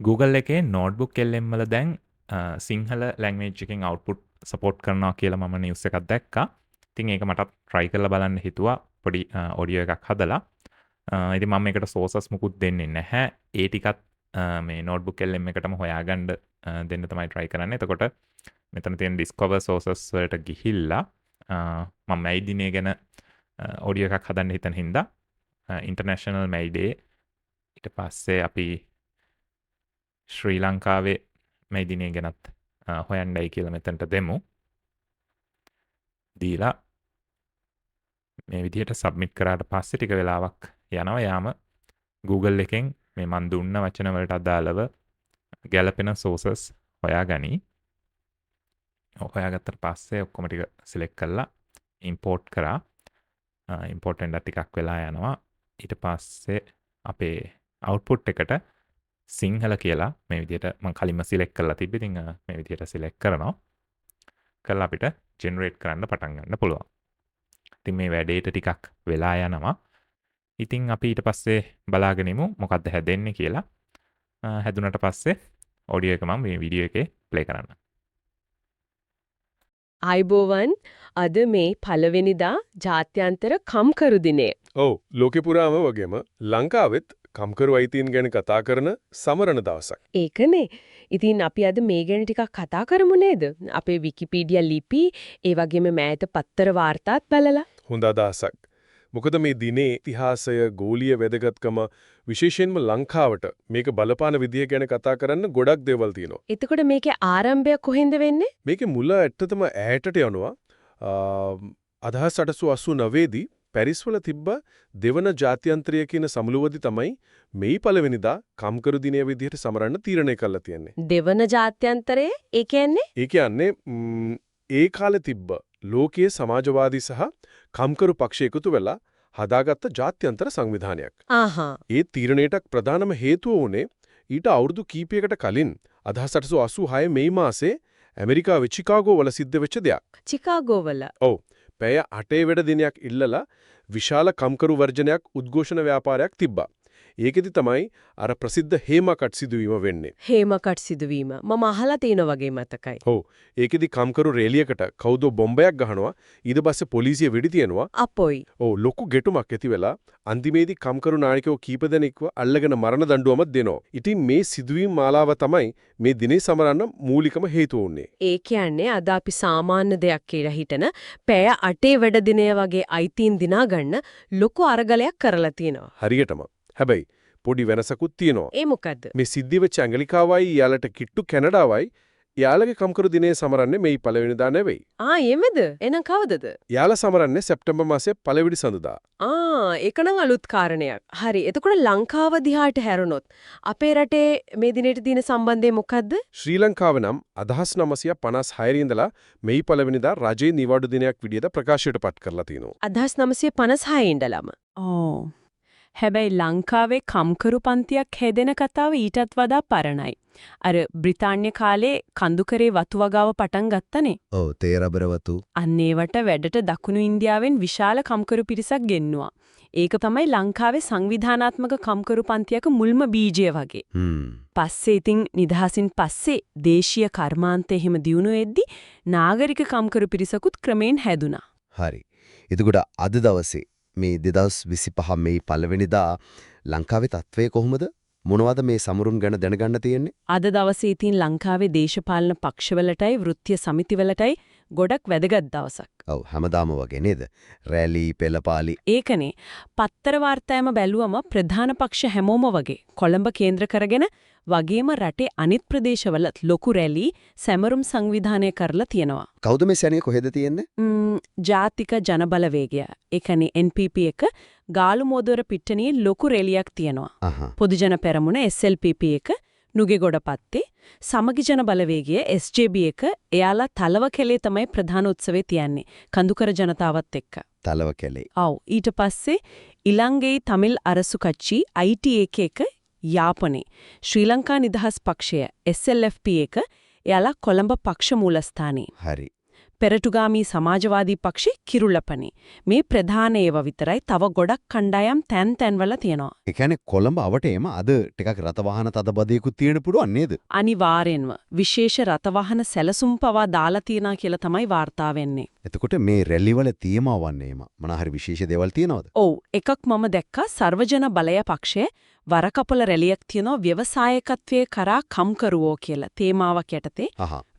Google එකේ notebook LM වල දැන් සිංහල ලැන්ග්වේජ් එකෙන් අවුට්පුට් සපෝට් කරනවා කියලා මම නිවුස් එකක් දැක්කා. ඉතින් ඒක මටත් try කරලා බලන්න හිතුවා පොඩි ඔඩියෝ එකක් හදලා. ඉතින් මම මේකට sources මුකුත් දෙන්නේ නැහැ. ඒ ටිකත් මේ notebook LM එකටම හොයාගන්න දෙන්න තමයි try කරන්නේ. එතකොට මෙතන තියෙන discover sources වලට ගිහිල්ලා මම මේ දිනේ ගැන ඔඩියෝ එකක් හදන්න හිතන හින්දා international May Day ඊට පස්සේ අපි ශ්‍රී ලංකාවේ මේ දිනේ ගැනත් හොයන්නයි කියලා මෙතනට දෙමු. දීලා මේ විදිහට සබ්මිට් කරාට පස්සේ ටික වෙලාවක් යනවා. යාම Google එකෙන් මේ මන් දුන්න වචන වලට අදාළව ගැලපෙන sources හොයාගනි. හොයාගත්තට පස්සේ ඔක්කොම ටික select කරලා import කරා. import වෙන්න ටිකක් වෙලා යනවා. ඊට පස්සේ අපේ output එකට සිංහල කියලා මේ විදිහට මම කලින්ම select කරලා තිබ්බ. ඉතින් මේ විදිහට select කරනවා. කරලා අපිට generate කරන්න පටන් ගන්න පුළුවන්. ඉතින් මේ වැඩේට ටිකක් වෙලා යනවා. ඉතින් අපි ඊට පස්සේ බලාගෙන ඉමු මොකද්ද හැදෙන්නේ කියලා. හැදුනට පස්සේ ඔඩියෝ එක මම මේ වීඩියෝ එකේ ප්ලේ කරන්න. අයිබෝවන් අද මේ පළවෙනිදා ජාත්‍යන්තර කම්කරු දිනේ. ඔව් ලෝකෙ පුරාම වගේම ලංකාවෙත් කම්කරු අයිතීන් ගැන කතා කරන සමරන දවසක්. ඒකනේ. ඉතින් අපි අද මේ ගැන ටිකක් කතා කරමු නේද? අපේ විකිපීඩියා ලිපි, ඒ වගේම මෑත පත්තර වාර්තාත් බලලා. හොඳ අදහසක්. මොකද මේ දිනේ ඉතිහාසය, ගෝලීය වැදගත්කම විශේෂයෙන්ම ලංකාවට මේක බලපාන විදිය ගැන කතා කරන්න ගොඩක් දේවල් තියෙනවා. එතකොට මේකේ ආරම්භය කොහෙන්ද වෙන්නේ? මේකේ මුල ඇත්තටම ඈතට යනවා. 1889 දී පැරිස් වල තිබ්බ දෙවන ජාත්‍යන්තරය කියන සමුළුවේදී තමයි මේ පළවෙනිදා කම්කරු දිනය විදිහට සමරන්න තීරණය කළා තියෙන්නේ. දෙවන ජාත්‍යන්තරය ඒ කියන්නේ? ඒ කියන්නේ ඒ කාලේ තිබ්බ ලෝකීය සමාජවාදී සහ කම්කරු පක්ෂ එකතු වෙලා හදාගත්ත ජාත්‍යන්තර සංවිධානයක්. ආහා. ඒ තීරණයට ප්‍රධානම හේතුව උනේ ඊට අවුරුදු කීපයකට කලින් 1886 මේ මාසේ ඇමරිකාවේ චිකාගෝ වල සිද්ධ වෙච්ච දෙයක්. චිකාගෝ වල. ඔව්. පැය 8 වෙනි දිනයක් ඉල්ලලා විශාල කම්කරු වර්ජනයක් උද්ඝෝෂණ ව්‍යාපාරයක් තිබ්බා. ඒකෙදි තමයි අර ප්‍රසිද්ධ හේමකට් සිදුවීම වෙන්නේ. හේමකට් සිදුවීම මම අහලා තියෙන වගේ මතකයි. ඔව්. ඒකෙදි කම්කරු රේලියකට කවුදෝ බොම්බයක් ගහනවා. ඊට පස්සේ පොලිසිය වෙඩි තියනවා. අපොයි. ඔව් ලොකු ගැටුමක් ඇති වෙලා අන්තිමේදී කම්කරු නායකයෝ කීප දෙනෙක්ව අල්ලගෙන මරණ දඬුවමක් දෙනවා. ඉතින් මේ සිදුවීම් මාලාව තමයි මේ දිනේ සමරන්න මූලිකම හේතුව උනේ. ඒ කියන්නේ අද අපි සාමාන්‍ය දෙයක් කියලා හිතන පැය 8 වැඩ දිනය වගේ අයිතීන් දිනා ගන්න ලොකු අරගලයක් කරලා තියෙනවා. හරියටම. හැබැයි පොඩි වෙනසකුත් තියෙනවා. ඒ මොකද්ද? මේ සිද්ධිය වෙච්ච ඇඟලිකාවයි යාලට කිට්ටු කැනඩාවයි යාලගේ කම්කරු දිනේ සමරන්නේ මේ පළවෙනිදා නෙවෙයි. එමෙද? එහෙනම් කවදද? යාලා සමරන්නේ සැප්තැම්බර් මාසයේ පළවෙනි සඳුදා. ඒක නම් අලුත් කාරණයක්. හරි. එතකොට ලංකාව දිහාට හැරුණොත් අපේ රටේ මේ දිනේට තියෙන සම්බන්ධය මොකද්ද? ශ්‍රී ලංකාව නම් 1956 ඉඳලා මේ පළවෙනිදා රජයේ නිවාඩු දිනයක් විදිහට ප්‍රකාශයට පත් කරලා තිනවා. 1956 ඉඳලම. හැබැයි ලංකාවේ කම්කරු පන්තියක් හැදෙන කතාව ඊටත් වඩා පරණයි. අර බ්‍රිතාන්‍ය කාලේ කඳුකරේ වතු වගාව පටන් ගත්තනේ. ඔව් තේරබර වතු. අන්න ඒවට වැඩට දකුණු ඉන්දියාවෙන් විශාල කම්කරු පිරිසක් ගෙන්නුවා. ඒක තමයි ලංකාවේ සංවිධානාත්මක කම්කරු පන්තියක මුල්ම බීජය වගේ. පස්සේ ඉතින් නිදහසින් පස්සේ දේශීය කර්මාන්තය එහෙම දියුණු වෙද්දි නාගරික කම්කරු පිරිසකුත් ක්‍රමෙන් හැදුනා. හරි. එතකොට අද දවසේ මේ 2025 මේ පළවෙනිදා ලංකාවේ තත්ත්වය කොහොමද? මොනවද මේ සමරුන් ගැන දැනගන්න තියෙන්නේ? අද දවසේ ඉතින් ලංකාවේ දේශපාලන පක්ෂවලටයි වෘත්තීය සමිතිවලටයි ගොඩක් වැදගත් දවසක්. ඔව් හැමදාම වගේ නේද? රැලි, පෙළපාලි. ඒකනේ. පත්තර වාර්තායම බැලුවම ප්‍රධාන පක්ෂ හැමෝම වගේ කොළඹ කේන්ද්‍ර කරගෙන වගේම රටේ අනිත් ප්‍රදේශවලත් ලොකු රැලි සැමරුම් සංවිධානය කරලා තියෙනවා. කවුද මේ සැනිය කොහෙද තියෙන්නේ? ජාතික ජනබලවේගය. ඒ කියන්නේ NPP එක ගාලු මොදොර පිට්ටනියේ ලොකු රැලියක් තියෙනවා. පොදුජන පෙරමුණ SLPP එක නුගේගොඩපත්තේ සමගි ජන බලවේගය SJB එක එයාලා තලව කැලේ තමයි ප්‍රධාන උත්සවේ තියන්නේ. කඳුකර ජනතාවත් එක්ක. තලව කැලේ. ඔව් ඊට පස්සේ ඉලංගේයි තමිල් අරසු කච්චි ITAK එක යාපනයේ ශ්‍රී ලංකා නිදහස් පක්ෂය SLFP එක එයාලා කොළඹ පක්ෂ මූලස්ථානේ. හරි. පෙරටුගාමී සමාජවාදී පක්ෂේ කිරුළපනේ. මේ ප්‍රධාන ඒවා විතරයි තව ගොඩක් කණ්ඩායම් තැන් තැන්වල තියෙනවා. ඒ කියන්නේ කොළඹ අවටේම අද ටිකක් රතවාහන තදබදයකුත් තියෙන පුළුවන් නේද? අනිවාර්යෙන්ම විශේෂ රතවාහන සැලසුම් පවා දාලා තියනා කියලා තමයි වාර්තා වෙන්නේ. එතකොට මේ රැලිවල තීමාවන්නේම මොන හරි විශේෂ දේවල් තියෙනවද? ඔව් එකක් මම දැක්කා සර්වජන බලය පක්ෂයේ වරකපොළ රැලියක් තියෙනවා ව්‍යවසායකත්වයේ කරා කම්කරුවෝ කියලා තේමාවක් යටතේ.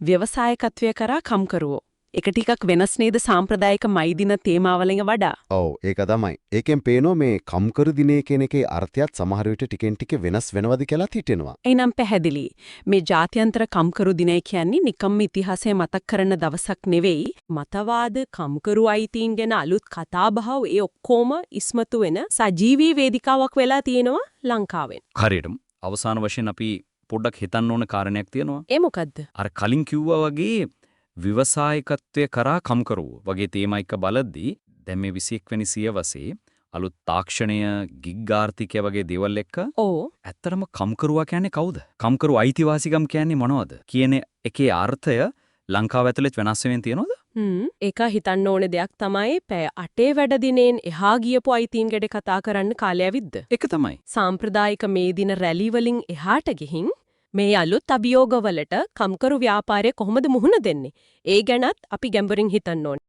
ව්‍යවසායකත්වයේ කරා කම්කරුවෝ. ඒක ටිකක් වෙනස් නේද සාම්ප්‍රදායික මයිදින තේමාවලින් වඩා. ඔව් ඒක තමයි. ඒකෙන් පේනවා මේ කම්කරු දිනේ කියන එකේ අර්ථයත් සමහර විට ටිකෙන් ටික වෙනස් වෙනවද කියලා හිතෙනවා. එනම් පැහැදිලි. මේ ජාත්‍යන්තර කම්කරු දිනය කියන්නේ නිකම්ම ඉතිහාසය මතක් කරන දවසක් නෙවෙයි. මතවාද කම්කරු අයිතීන් ගැන අලුත් කතාබහ ඒ ඔක්කොම ඉස්මතු වෙන සජීවී වේදිකාවක් වෙලා තියෙනවා ලංකාවෙන්. හරියටම අවසාන වශයෙන් අපි පොඩ්ඩක් හිතන්න ඕන කාරණයක් තියෙනවා. ඒ මොකද්ද? අර කලින් කිව්වා වගේ ව්‍යවසායකත්වයේ කරා කම්කරුවෝ වගේ තේමා එක බලද්දී දැන් මේ 21 වෙනි සියවසේ අලුත් තාක්ෂණය ගිග්ගාර්ථිකය වගේ දේවල් එක්ක ඇත්තටම කම්කරුවා කියන්නේ කවුද? කම්කරු අයිතිවාසිකම් කියන්නේ මොනවද? කියන එකේ අර්ථය ලංකාව ඇතුළේ වෙනස් වෙමින් තියෙනවද? ඒක හිතන්න ඕනේ දෙයක් තමයි පැය 8 වැඩ දිනෙන් එහා ගියපු අයිතීන් ගැන කතා කරන්න කාලය ඇවිද්ද? ඒක තමයි. සාම්ප්‍රදායික මේ දින රැලි වලින් එහාට ගිහින් මේ අලුත් අභියෝගවලට කම්කරු ව්‍යාපාරය කොහොමද මුහුණ දෙන්නේ? ඒ ගැනත් අපි ගැඹුරින් හිතන්න ඕනේ.